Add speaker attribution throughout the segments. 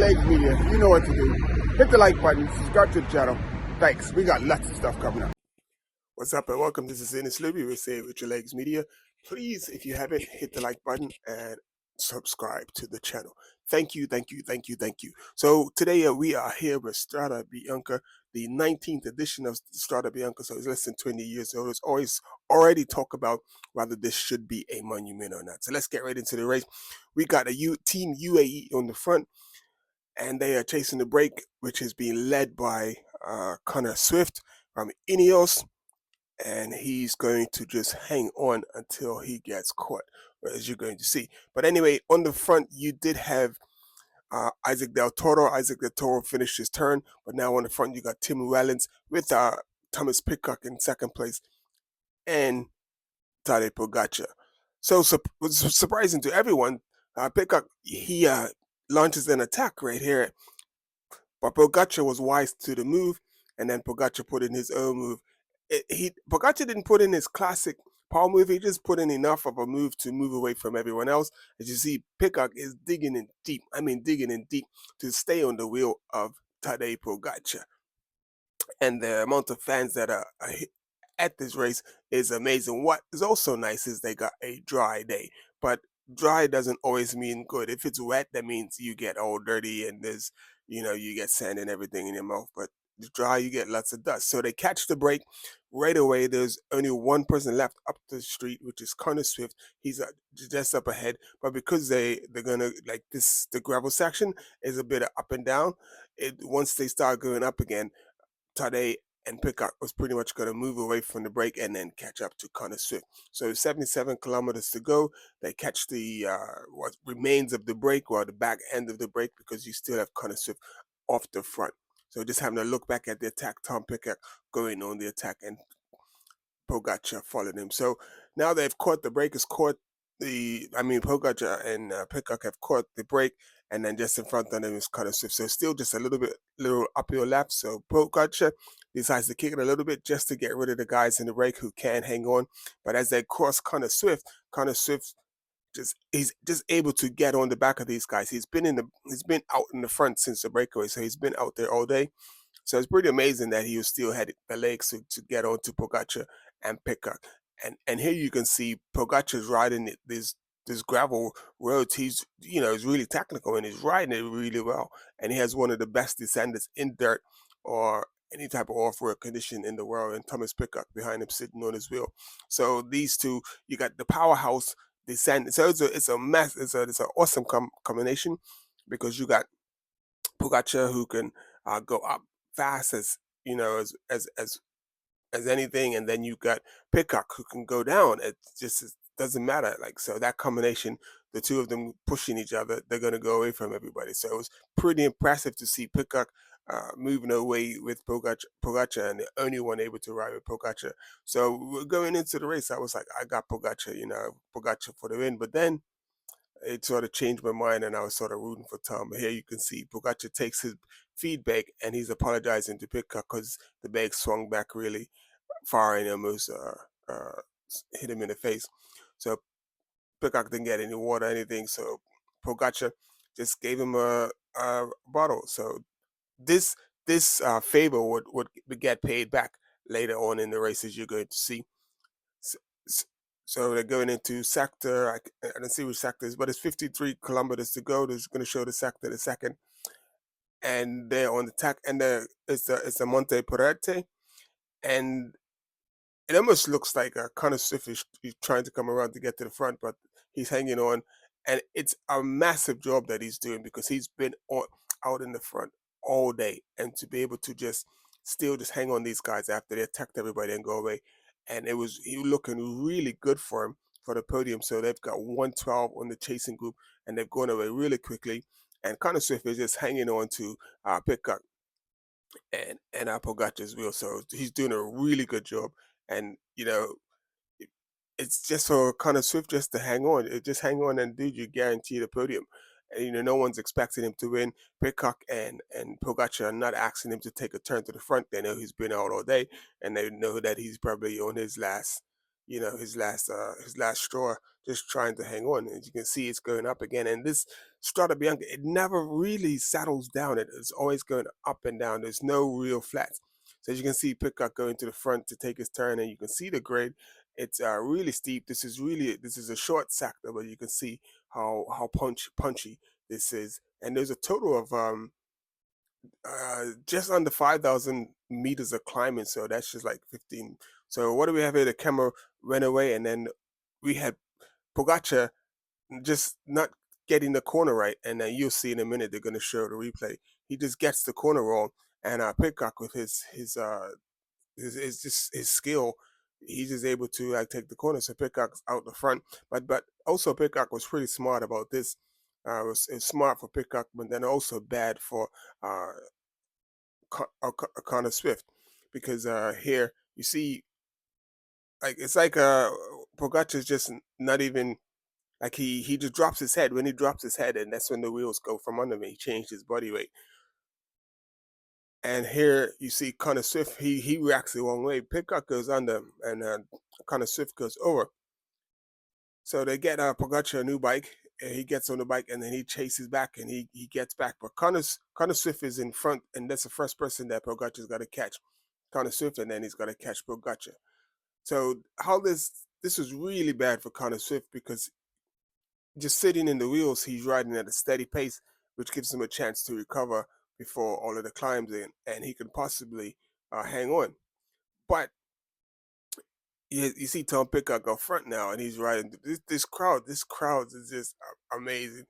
Speaker 1: Legs Media. You know what to do. Hit the like button, subscribe to the channel. Thanks. We got lots of stuff coming up. What's up and welcome. This is Ennis Libby with Say With Your Legs Media. Please, if you haven't, hit the like button and subscribe to the channel. Thank you. So today we are here with Strada Bianca, the 19th edition of Strada Bianca. So it's less than 20 years old. It's always already talk about whether this should be a monument or not. So let's get right into the race. We got a Team UAE on the front, and they are chasing the break, which is being led by Connor Swift from Ineos, and he's going to just hang on until he gets caught, as you're going to see. But anyway, on the front, you did have Isaac Del Toro. Isaac Del Toro finished his turn, but now on the front, you got Tim Wellens with Thomas Pidcock in second place and Tadej Pogacar. So was surprising to everyone. Pidcock, he launches an attack right here, but Pogacar was wise to the move, and then Pogacar put in his own move. Pogacar didn't put in his classic power move. He just put in enough of a move to move away from everyone else. As you see, Pidcock is digging in deep. Digging in deep to stay on the wheel of Tadej Pogacar. And the amount of fans that are at this race is amazing. What is also nice is they got a dry day, but dry doesn't always mean good. If it's wet, that means you get all dirty and you get sand and everything in your mouth. But dry, you get lots of dust. So they catch the break right away. There's only one person left up the street, which is Connor Swift. He's just up ahead, but because they're gonna like this, the gravel section is a bit of up and down. Once they start going up again, Tadej and Pidcock was pretty much going to move away from the break and then catch up to Connor Swift. So 77 kilometers to go. They catch the what remains of the break, or the back end of the break, because you still have Connor Swift off the front. So just having a look back at the attack, Tom Pidcock going on the attack and Pogacar followed him. So now they've caught the break, Pogacar and Pidcock have caught the break, and then just in front of them is Connor Swift. So still just a little uphill left. So Pogacar decides to kick it a little bit just to get rid of the guys in the break who can hang on. But as they cross Connor Swift he's just able to get on the back of these guys. He's been out in the front since the breakaway, so he's been out there all day. So it's pretty amazing that he still had the legs to get on to Pogacar and Pidcock. And here you can see Pogacar's riding this gravel roads. He's really technical and he's riding it really well. And he has one of the best descendants in dirt or any type of off-road condition in the world, and Thomas Pidcock behind him sitting on his wheel. So these two, you got the powerhouse descent. So it's a mess. It's an awesome combination, because you got Pogacar who can go up fast as anything, and then you got Pidcock who can go down. It doesn't matter. So that combination, the two of them pushing each other, they're going to go away from everybody. So it was pretty impressive to see Pidcock moving away with Pogacar, and the only one able to ride with Pogacar. So going into the race, I was like, I got Pogacar, Pogacar for the win. But then it sort of changed my mind, and I was sort of rooting for Tom. But here you can see Pogacar takes his feedback, and he's apologizing to Pidcock because the bag swung back really far and almost hit him in the face. So Pidcock didn't get any water or anything, so Pogacar just gave him a bottle. So this favor would get paid back later on in the races, you're going to see. So they're going into sector, I don't see which sector is, but it's 53 kilometers to go. They're going to show the sector the second. And they're on the track, and it's a Monte Perete. And it almost looks like Connor Swift is trying to come around to get to the front, but he's hanging on. And it's a massive job that he's doing, because he's been out in the front all day. And to be able to still hang on these guys after they attacked everybody and go away. And he was looking really good for him for the podium. So they've got 112 on the chasing group, and they've gone away really quickly. And Connor Swift is just hanging on to Pidcock and Pogacar's wheel. So he's doing a really good job. And it's just for Connor Swift just to hang on. Just hang on, and dude, you guarantee the podium. And no one's expecting him to win. Pidcock and Pogacar are not asking him to take a turn to the front. They know he's been out all day, and they know that he's probably on his last his last straw, just trying to hang on. As you can see, it's going up again. And this Strada Bianca, it never really settles down. It's always going up and down. There's no real flats. So as you can see, Pitcock going to the front to take his turn, and you can see the grade. It's really steep. This is a short sector, but you can see how punchy this is. And there's a total of just under 5,000 meters of climbing. So that's just like 15. So what do we have here? The camera ran away, and then we had Pogacar just not getting the corner right. And then you'll see in a minute, they're going to show the replay. He just gets the corner wrong. And Pitcock with his skill, he's just able to like take the corner. So Pitcock's out the front. But also Pitcock was pretty smart about this. It was smart for Pitcock, but then also bad for uh, Connor Swift, because here you see, like it's like Pogacar's just not even, like he just drops his head. When he drops his head, and that's when the wheels go from under him. He changed his body weight. And here you see Connor Swift, he reacts the wrong way. Pitcock goes under, and Connor Swift goes over. So they get Pogacar a new bike. And he gets on the bike, and then he chases back, and he gets back. But Connor Swift is in front, and that's the first person that Pogacar's got to catch. Connor Swift, and then he's got to catch Pogacar. So how this was really bad for Connor Swift, because just sitting in the wheels, he's riding at a steady pace, which gives him a chance to recover before all of the climbs in, and he can possibly hang on. But you see Tom Pitcock up front now, and he's riding this crowd. This crowd is just amazing.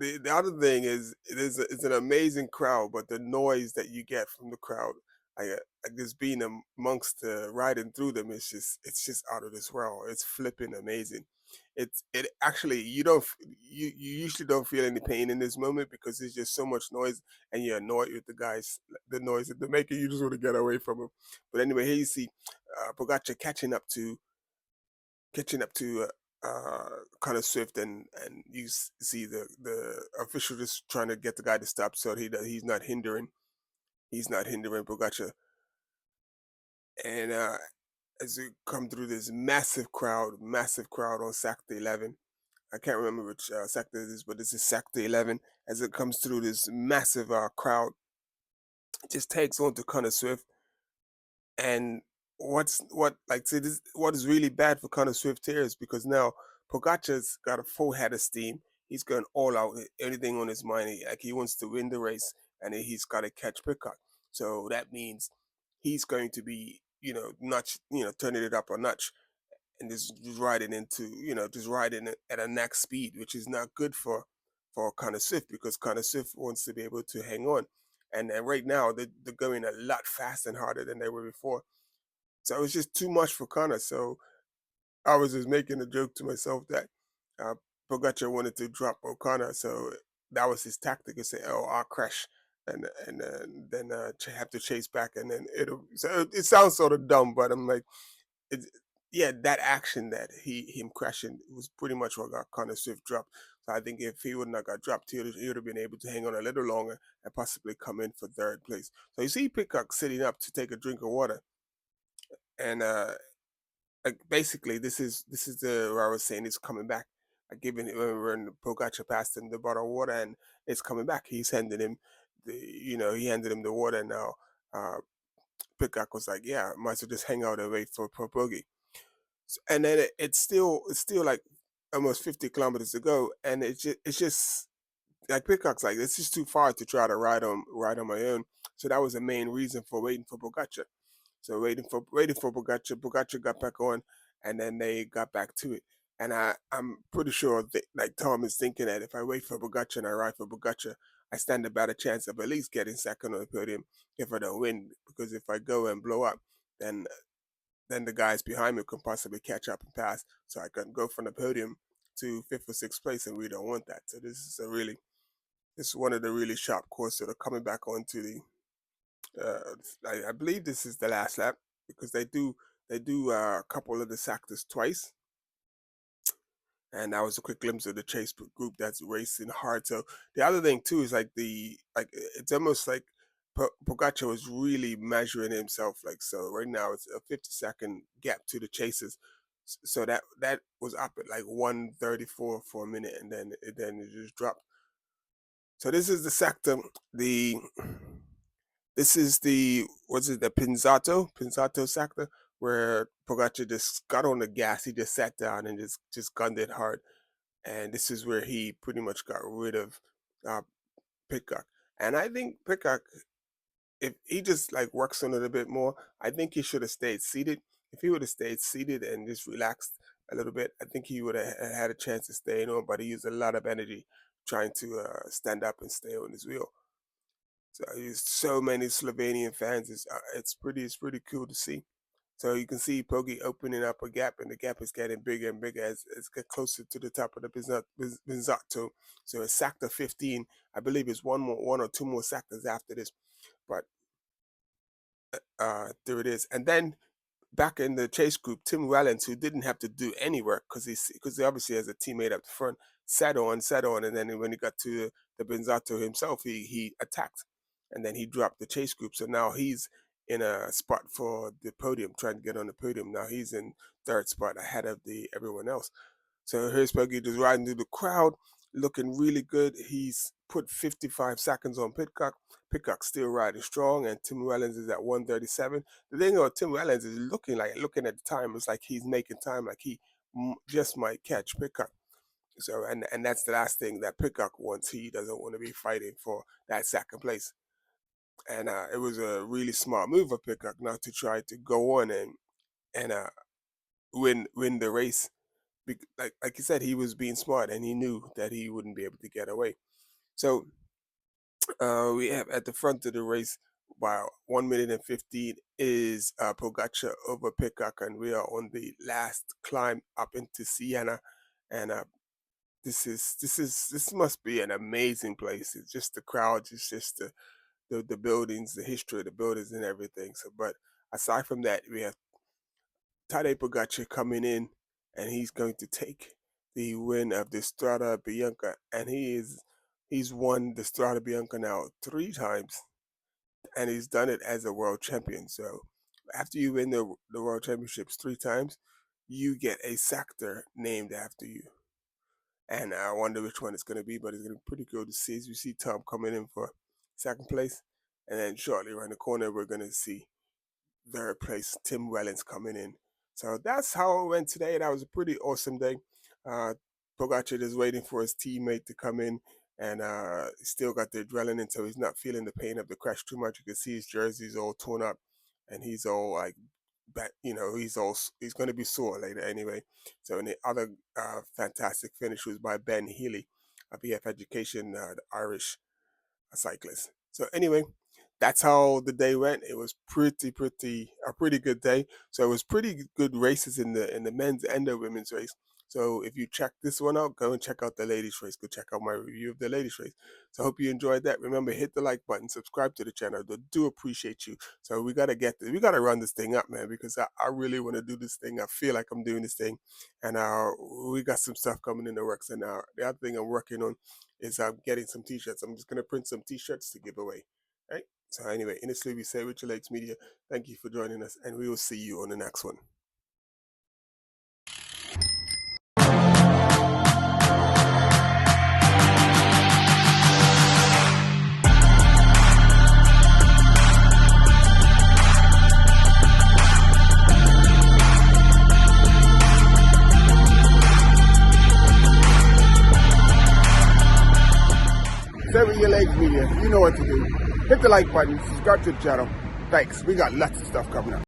Speaker 1: The other thing is, it's an amazing crowd, but the noise that you get from the crowd, like just being amongst riding through them, it's just out of this world. It's flipping amazing. It actually, you usually don't feel any pain in this moment, because there's just so much noise, and you're annoyed with the noise that they're making. You just want to get away from them. But anyway, here you see Pogacar catching up to Connor Swift, and you see the official just trying to get the guy to stop, so he's not hindering Pogacar. And as you come through this massive crowd on Sector 11. I can't remember which sector it is, but this is Sector 11. As it comes through this massive crowd, it just takes on to Connor Swift. And what is really bad for Connor Swift here is because now Pogacar's got a full head of steam. He's going all out, anything on his mind. He wants to win the race, and he's got to catch Pitcock. So that means he's going to be, turning it up a notch, and just riding just riding at a max speed, which is not good for Connor Swift, because Connor Swift wants to be able to hang on. And right now they're going a lot faster and harder than they were before. So it was just too much for Connor. So I was just making a joke to myself that uh, Pogacar wanted to drop O'Connor, so that was his tactic, to say, "Oh, I'll crash," and then have to chase back, and then it'll. So it sounds sort of dumb, but I'm like, it, yeah, that action that him crashing was pretty much what got Connor Swift dropped. So I think if he wouldn't have got dropped, he would have been able to hang on a little longer and possibly come in for third place. So you see Pitcock sitting up to take a drink of water, and like basically this is the where I was saying it's coming back. Like given when Pogacar passed him the bottle of water, and it's coming back. He's handing him he handed him the water. Now uh Pitcock was like, yeah, might as well just hang out and wait for Bogey. And then it's still like almost 50 kilometers to go, and it's just like Pitcock's like, it's just too far to try to ride on my own. So that was the main reason for waiting for Pogacar. So waiting for Pogacar got back on, and then they got back to it. And I'm pretty sure that, like Tom is thinking that if I wait for Pogacar and I ride for Pogacar, I stand a better chance of at least getting second on the podium if I don't win. Because if I go and blow up, then the guys behind me can possibly catch up and pass, so I can go from the podium to fifth or sixth place, and we don't want that. So this is one of the really sharp courses that are coming back onto the I believe this is the last lap, because they do a couple of the sectors twice, and that was a quick glimpse of the chase group that's racing hard. So the other thing too is like it's almost like Pogacar was really measuring himself like so. Right now, it's a 50-second gap to the chasers. So that was up at like 1:34 for a minute, and then it just dropped. So this is the sector. This is the Pinzato sector, where Pogacar just got on the gas. He just sat down and just gunned it hard. And this is where he pretty much got rid of uh, Pitcock. And I think Pitcock, if he just like works on it a bit more, I think he should have stayed seated. If he would have stayed seated and just relaxed a little bit, I think he would have had a chance to stay on. But he used a lot of energy trying to stand up and stay on his wheel. So there's so many Slovenian fans. It's pretty cool to see. So you can see Poggi opening up a gap, and the gap is getting bigger and bigger as it gets closer to the top of the Pinzato. So it's sector 15. I believe it's one or two more sectors after this, but there it is. And then back in the chase group, Tim Wellens, who didn't have to do any work because he obviously has a teammate up the front, sat on, and then when he got to the Pinzato himself, he attacked, and then he dropped the chase group. So now he's in a spot for the podium, trying to get on the podium. Now he's in third spot ahead of everyone else. So here's Poggi just riding through the crowd, looking really good. He's put 55 seconds on Pitcock. Pitcock's still riding strong, and Tim Wellens is at 1:37. The thing about Tim Wellens is looking at the time, it's like he's making time, like he just might catch Pitcock. So and that's the last thing that Pitcock wants. He doesn't want to be fighting for that second place. And it was a really smart move of Pitcock not to try to go on and win the race. Like you said, he was being smart, and he knew that he wouldn't be able to get away. So we have at the front of the race by 1 minute and 15 is Pogacar over Pitcock, and we are on the last climb up into Siena. And this must be an amazing place. It's just the crowds, it's just the buildings, the history of the buildings and everything. So, but aside from that, we have Tadej Pogacar coming in, and he's going to take the win of the Strada Bianca, and he's won the Strada Bianca now 3 times, and he's done it as a world champion. So after you win the world championships 3 times, you get a sector named after you. And I wonder which one it's going to be, but it's going to be pretty good to see. As we see Tom coming in for second place, and then shortly around the corner, we're going to see third place, Tim Wellens, coming in. So that's how it went today. That was a pretty awesome day. Pogacar is waiting for his teammate to come in, and still got the adrenaline, so he's not feeling the pain of the crash too much. You can see his jersey's all torn up, and he's all like, he's going to be sore later anyway. So in the other fantastic finish was by Ben Healy, a BF Education, the Irish cyclist. So anyway, that's how the day went. It was a pretty good day. So it was pretty good races in the men's and the women's race. So if you check this one out, go and check out the ladies race. Go check out my review of the ladies race. So I hope you enjoyed that. Remember, hit the like button, subscribe to the channel. I do appreciate you. So we gotta run this thing up, man, because I really want to do this thing. I feel like I'm doing this thing, and we got some stuff coming in the works. And the other thing I'm working on is getting some t-shirts. I'm just gonna print some t-shirts to give away. Right? So anyway, in this we say with your legs media, thank you for joining us, and we will see you on the next one. Say with your legs media, you know what to do. Hit the like button, subscribe to the channel. Thanks. We got lots of stuff coming up.